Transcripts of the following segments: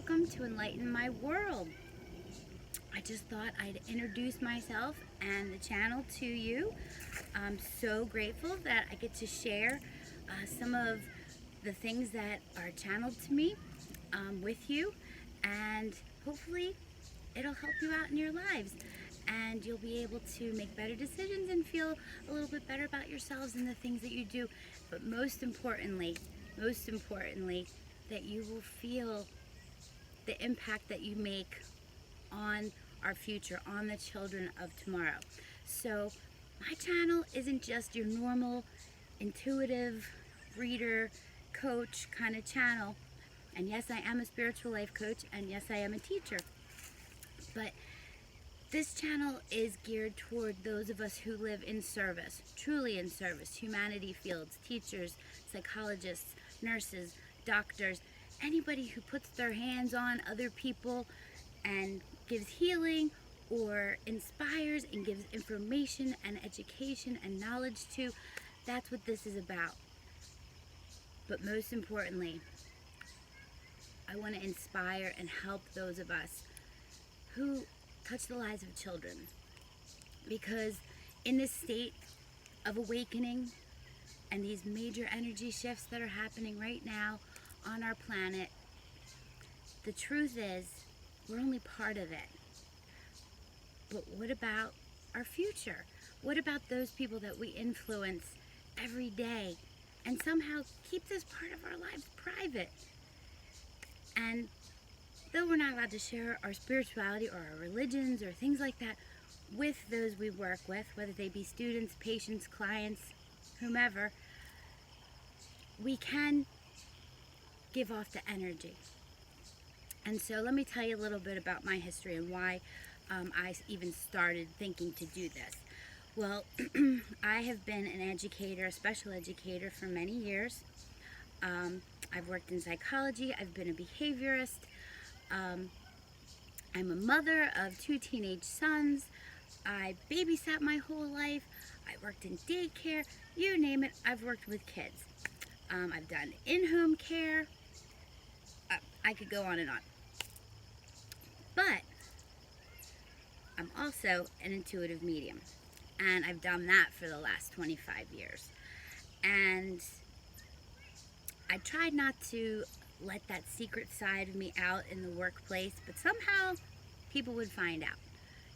welcome to Enlighten My World. I just thought I'd introduce myself and the channel to you. I'm so grateful that I get to share some of the things that are channeled to me with you, and hopefully it'll help you out in your lives and you'll be able to make better decisions and feel a little bit better about yourselves and the things that you do. But most importantly, that you will feel the impact that you make on our future, on the children of tomorrow. So my channel isn't just your normal intuitive reader coach kind of channel. And yes, I am a spiritual life coach, and yes, I am a teacher. But this channel is geared toward those of us who live in service, truly in service, humanity fields, teachers, psychologists, nurses, doctors, anybody who puts their hands on other people and gives healing or inspires and gives information and education and knowledge to. That's what this is about. But most importantly, I want to inspire and help those of us who touch the lives of children. Because in this state of awakening and these major energy shifts that are happening right now on our planet, the truth is we're only part of it. But what about our future? What about those people that we influence every day and somehow keep this part of our lives private? And though we're not allowed to share our spirituality or our religions or things like that with those we work with, whether they be students, patients, clients, whomever, we can give off the energy. And so let me tell you a little bit about my history and why I even started thinking to do this. Well, I have been an educator, a special educator for many years. I've worked in psychology, I've been a behaviorist, I'm a mother of 2 teenage sons, I babysat my whole life, I worked in daycare, you name it, I've worked with kids. I've done in-home care, I could go on and on. But I'm also an intuitive medium, and I've done that for the last 25 years. And I tried not to let that secret side of me out in the workplace, but somehow people would find out.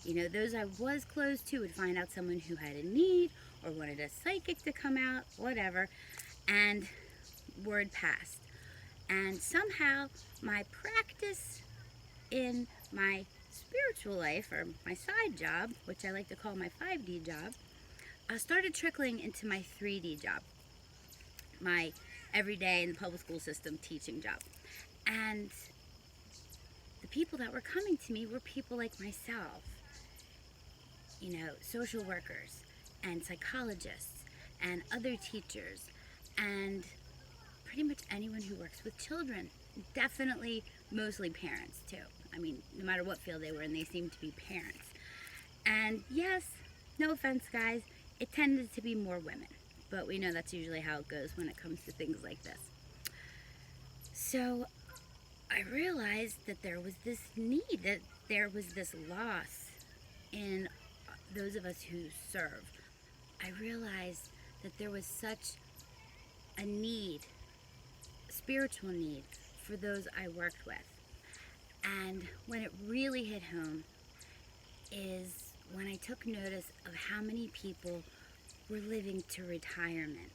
You know, those I was close to would find out someone who had a need or wanted a psychic to come out, whatever, and word passed. And somehow my practice in my spiritual life, or my side job, which I like to call my 5D job, started trickling into my 3D job, my everyday in the public school system teaching job. And the people that were coming to me were people like myself, you know, social workers and psychologists and other teachers and pretty much anyone who works with children. Definitely mostly parents too. I mean, no matter what field they were in, they seemed to be parents. And yes, no offense guys, it tended to be more women, but we know that's usually how it goes when it comes to things like this. So I realized that there was this need, that there was this loss in those of us who serve. I realized that there was such a need, a spiritual need for those I worked with. And when it really hit home is when I took notice of how many people were living to retirement.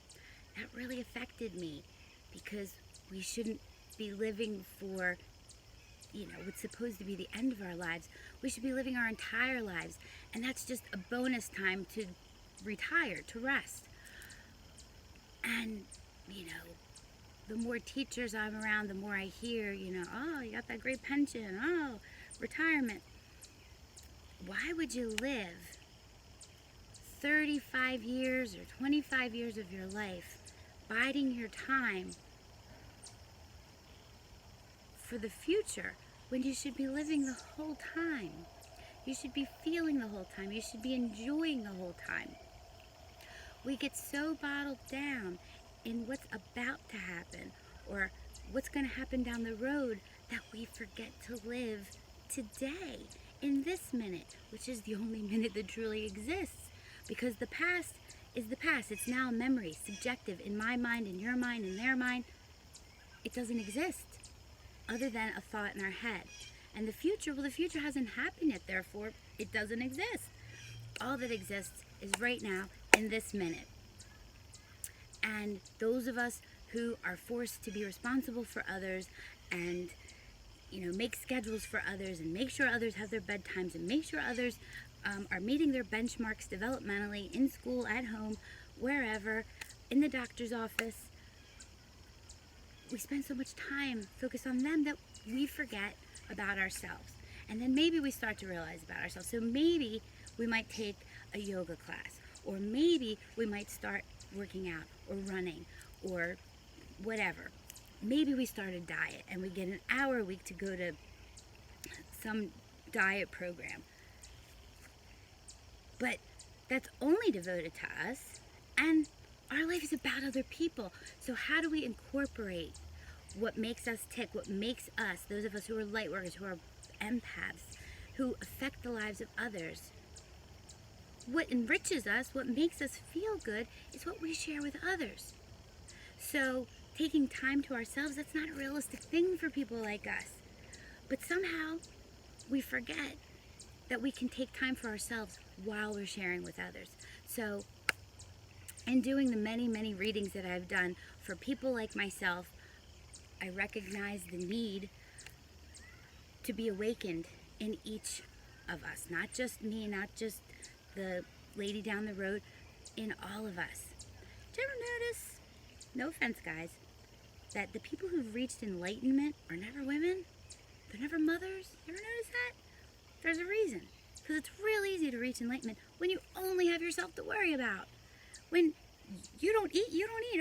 That really affected me, because we shouldn't be living for, you know, what's supposed to be the end of our lives. We should be living our entire lives, and that's just a bonus time to retire, to rest. And, you know, the more teachers I'm around, the more I hear, you know, oh, you got that great pension, oh, retirement. Why would you live 35 years or 25 years of your life biding your time for the future when you should be living the whole time? You should be feeling the whole time. You should be enjoying the whole time. We get so bottled down in what's about to happen or what's going to happen down the road, that we forget to live today, in this minute, which is the only minute that truly exists. Because the past is the past. It's now a memory, subjective, in my mind, in your mind, in their mind. It doesn't exist other than a thought in our head. And the future, well, the future hasn't happened yet, therefore it doesn't exist. All that exists is right now, in this minute. And those of us who are forced to be responsible for others and, make schedules for others and make sure others have their bedtimes and make sure others are meeting their benchmarks developmentally, in school, at home, wherever, in the doctor's office, we spend so much time focused on them that we forget about ourselves. And then maybe we start to realize about ourselves. So maybe we might take a yoga class, or maybe we might start working out or running or whatever. Maybe we start a diet and we get an hour a week to go to some diet program. But that's only devoted to us, and our life is about other people. So how do we incorporate what makes us tick, what makes us, those of us who are light workers, who are empaths, who affect the lives of others? What enriches us, what makes us feel good, is what we share with others. So taking time to ourselves, that's not a realistic thing for people like us. But somehow we forget that we can take time for ourselves while we're sharing with others. So in doing the many, many readings that I've done for people like myself, I recognize the need to be awakened in each of us. Not just me, not just the lady down the road, in all of us. Did you ever notice, no offense guys, that the people who've reached enlightenment are never women? They're never mothers? You ever notice that? There's a reason. Because it's real easy to reach enlightenment when you only have yourself to worry about. When you don't eat.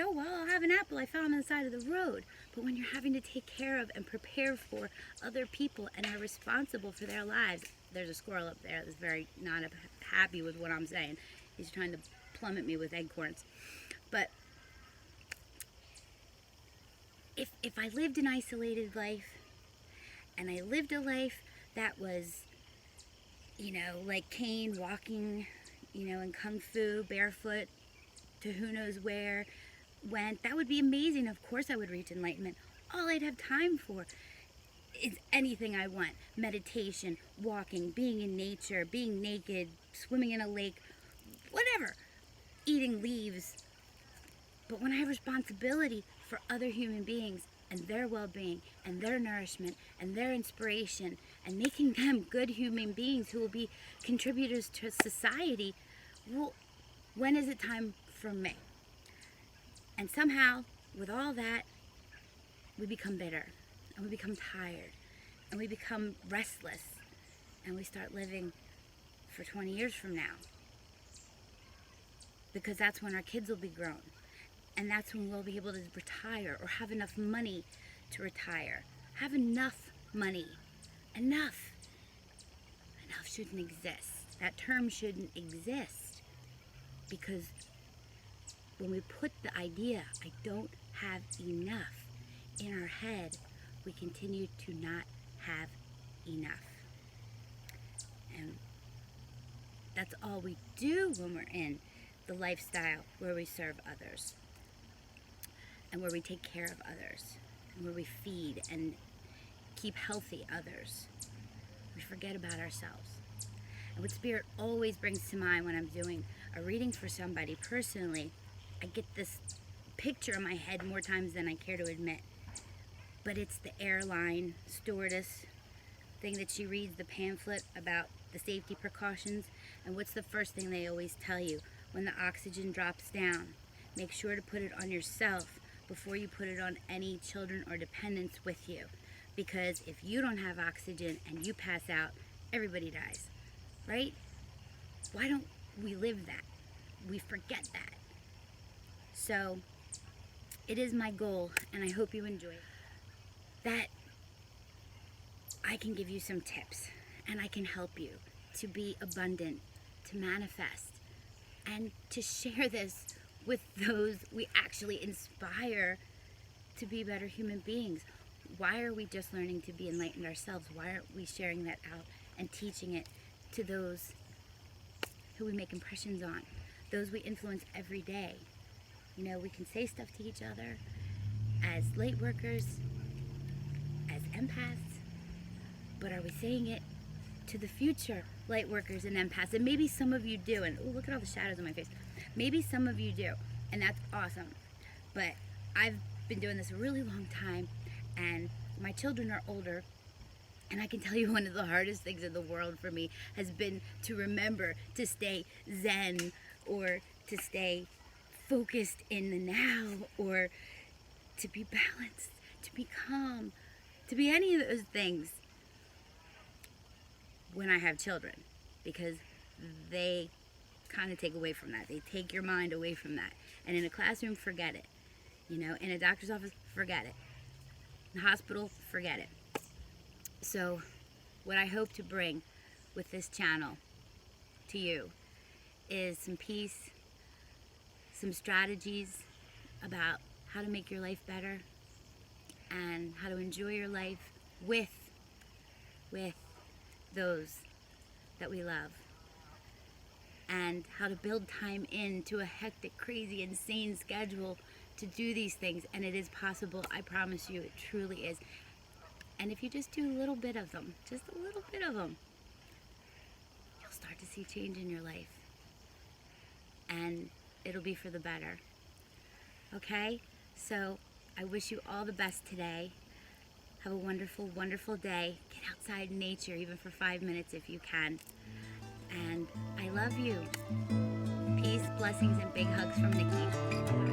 Oh, well, I'll have an apple I found on the side of the road. But when you're having to take care of and prepare for other people and are responsible for their lives, there's a squirrel up there that's very not happy with what I'm saying. He's trying to plummet me with acorns. But if I lived an isolated life, and I lived a life that was, like Cain walking, in Kung Fu, barefoot, to who knows where, went, that would be amazing. Of course I would reach enlightenment. All I'd have time for is anything I want. Meditation, walking, being in nature, being naked, swimming in a lake, whatever. Eating leaves. But when I have responsibility for other human beings and their well-being and their nourishment and their inspiration and making them good human beings who will be contributors to society, well, when is it time for me? And somehow, with all that, we become bitter, and we become tired, and we become restless, and we start living for 20 years from now. Because that's when our kids will be grown, and that's when we'll be able to retire or have enough money to retire. Have enough money. Enough. Enough shouldn't exist. That term shouldn't exist. Because when we put the idea, I don't have enough, in our head, we continue to not have enough. And that's all we do when we're in the lifestyle where we serve others and where we take care of others and where we feed and keep healthy others. We forget about ourselves. And what Spirit always brings to mind when I'm doing a reading for somebody personally, I get this picture in my head more times than I care to admit. But it's the airline stewardess thing that she reads the pamphlet about the safety precautions. And what's the first thing they always tell you? When the oxygen drops down, make sure to put it on yourself before you put it on any children or dependents with you. Because if you don't have oxygen and you pass out, everybody dies, right? Why don't we live that? We forget that. So it is my goal, and I hope you enjoy it, that I can give you some tips and I can help you to be abundant, to manifest, and to share this with those we actually inspire to be better human beings. Why are we just learning to be enlightened ourselves? Why aren't we sharing that out and teaching it to those who we make impressions on, those we influence every day? You know, we can say stuff to each other as light workers, as empaths, but are we saying it to the future light workers and empaths? And maybe some of you do, and oh, look at all the shadows on my face. Maybe some of you do, and that's awesome. But I've been doing this a really long time, and my children are older, and I can tell you one of the hardest things in the world for me has been to remember to stay zen, or to stay focused in the now, or to be balanced, to be calm, to be any of those things when I have children, because they kind of take away from that. They take your mind away from that. And in a classroom, forget it. You know, in a doctor's office, forget it. In the hospital, forget it. So what I hope to bring with this channel to you is some peace, some strategies about how to make your life better and how to enjoy your life with those that we love, and how to build time into a hectic, crazy, insane schedule to do these things. And it is possible. I promise you, it truly is. And if you just do a little bit of them, just a little bit of them, you'll start to see change in your life, and it'll be for the better. Okay? So I wish you all the best today. Have a wonderful, wonderful day. Get outside in nature, even for 5 minutes if you can. And I love you. Peace, blessings, and big hugs from Nikki.